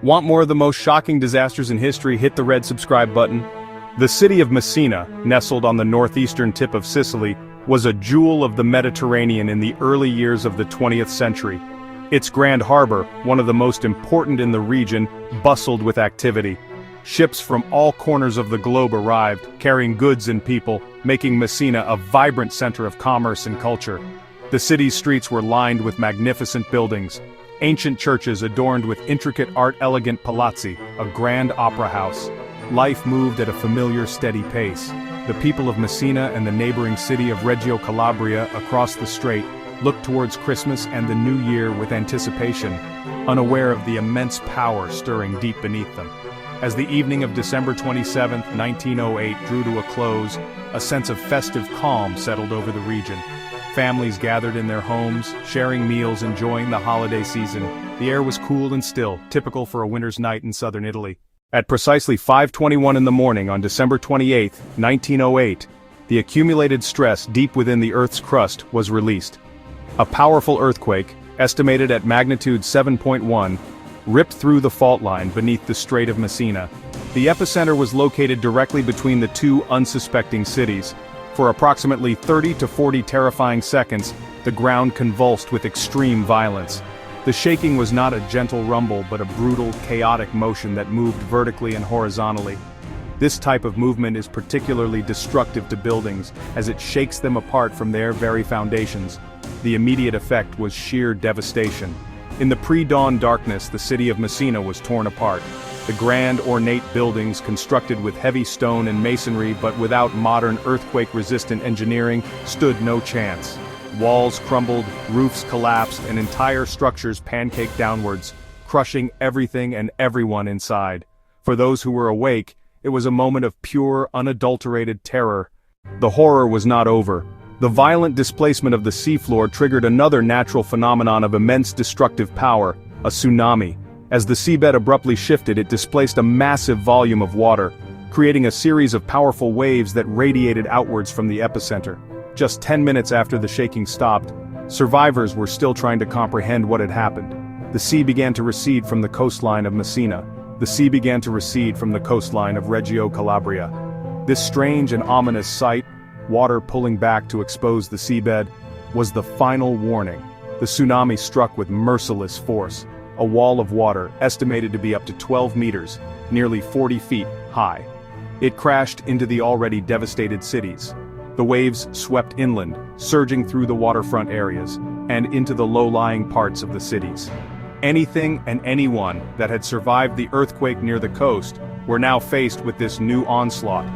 Want more of the most shocking disasters in history? Hit the red subscribe button. The city of Messina, nestled on the northeastern tip of Sicily, was a jewel of the Mediterranean in the early years of the 20th century. Its grand harbor, one of the most important in the region, bustled with activity. Ships from all corners of the globe arrived, carrying goods and people, making Messina a vibrant center of commerce and culture. The city's streets were lined with magnificent buildings, ancient churches adorned with intricate elegant palazzi, a grand opera house. Life moved at a familiar, steady pace. The people of Messina and the neighboring city of Reggio Calabria across the strait looked towards Christmas and the New Year with anticipation, unaware of the immense power stirring deep beneath them. As the evening of December 27, 1908 drew to a close, a sense of festive calm settled over the region. Families gathered in their homes, sharing meals, enjoying the holiday season. The air was cool and still, typical for a winter's night in southern Italy. At precisely 5:21 in the morning on December 28, 1908, the accumulated stress deep within the Earth's crust was released. A powerful earthquake, estimated at magnitude 7.1, ripped through the fault line beneath the Strait of Messina. The epicenter was located directly between the two unsuspecting cities. For approximately 30 to 40 terrifying seconds, the ground convulsed with extreme violence. The shaking was not a gentle rumble but a brutal, chaotic motion that moved vertically and horizontally. This type of movement is particularly destructive to buildings, as it shakes them apart from their very foundations. The immediate effect was sheer devastation. In the pre-dawn darkness, the city of Messina was torn apart. The grand, ornate buildings, constructed with heavy stone and masonry but without modern earthquake-resistant engineering, stood no chance. Walls crumbled, roofs collapsed, and entire structures pancaked downwards, crushing everything and everyone inside. For those who were awake, it was a moment of pure, unadulterated terror. The horror was not over. The violent displacement of the seafloor triggered another natural phenomenon of immense destructive power, a tsunami. As the seabed abruptly shifted, it displaced a massive volume of water, creating a series of powerful waves that radiated outwards from the epicenter. Just 10 minutes after the shaking stopped, survivors were still trying to comprehend what had happened. The sea began to recede from the coastline of Messina. The sea began to recede from the coastline of Reggio Calabria. This strange and ominous sight, water pulling back to expose the seabed, was the final warning. The tsunami struck with merciless force. A wall of water, estimated to be up to 12 meters, nearly 40 feet, high. It crashed into the already devastated cities. The waves swept inland, surging through the waterfront areas, and into the low-lying parts of the cities. Anything and anyone that had survived the earthquake near the coast were now faced with this new onslaught.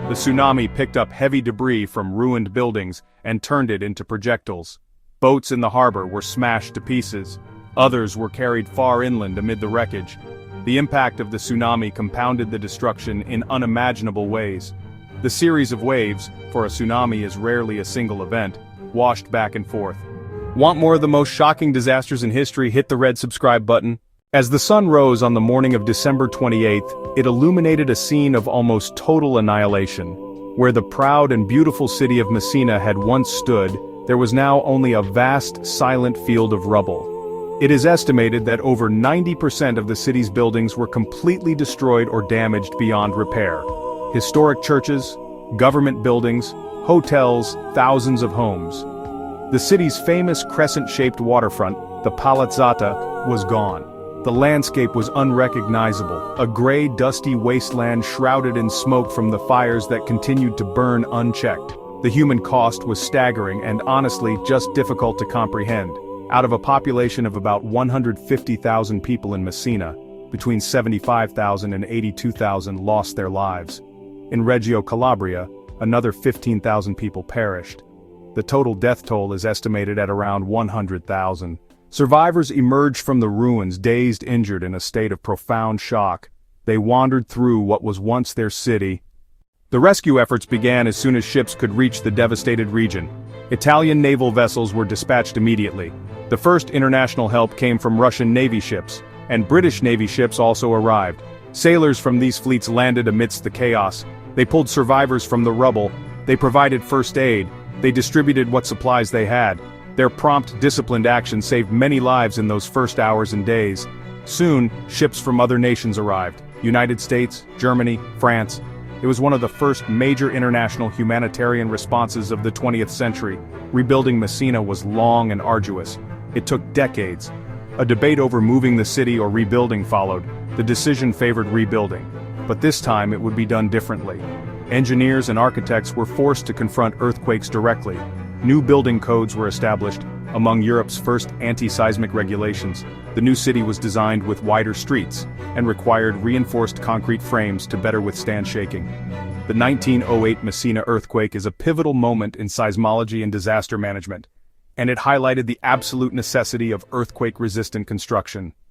The tsunami picked up heavy debris from ruined buildings and turned it into projectiles. Boats in the harbor were smashed to pieces. Others were carried far inland amid the wreckage. The impact of the tsunami compounded the destruction in unimaginable ways. The series of waves, for a tsunami is rarely a single event, washed back and forth. Want more of the most shocking disasters in history? Hit the red subscribe button. As the sun rose on the morning of December 28th, it illuminated a scene of almost total annihilation. Where the proud and beautiful city of Messina had once stood, there was now only a vast, silent field of rubble. It is estimated that over 90% of the city's buildings were completely destroyed or damaged beyond repair. Historic churches, government buildings, hotels, thousands of homes. The city's famous crescent-shaped waterfront, the Palazzata, was gone. The landscape was unrecognizable, a gray, dusty wasteland shrouded in smoke from the fires that continued to burn unchecked. The human cost was staggering and honestly just difficult to comprehend. Out of a population of about 150,000 people in Messina, between 75,000 and 82,000 lost their lives. In Reggio Calabria, another 15,000 people perished. The total death toll is estimated at around 100,000. Survivors emerged from the ruins dazed, injured, in a state of profound shock. They wandered through what was once their city. The rescue efforts began as soon as ships could reach the devastated region. Italian naval vessels were dispatched immediately. The first international help came from Russian Navy ships, and British Navy ships also arrived. Sailors from these fleets landed amidst the chaos. They pulled survivors from the rubble. They provided first aid. They distributed what supplies they had. Their prompt, disciplined action saved many lives in those first hours and days. Soon, ships from other nations arrived: United States, Germany, France. It was one of the first major international humanitarian responses of the 20th century. Rebuilding Messina was long and arduous. It took decades. A debate over moving the city or rebuilding followed. The decision favored rebuilding. But this time it would be done differently. Engineers and architects were forced to confront earthquakes directly. New building codes were established. Among Europe's first anti-seismic regulations, the new city was designed with wider streets and required reinforced concrete frames to better withstand shaking. The 1908 Messina earthquake is a pivotal moment in seismology and disaster management, and it highlighted the absolute necessity of earthquake-resistant construction.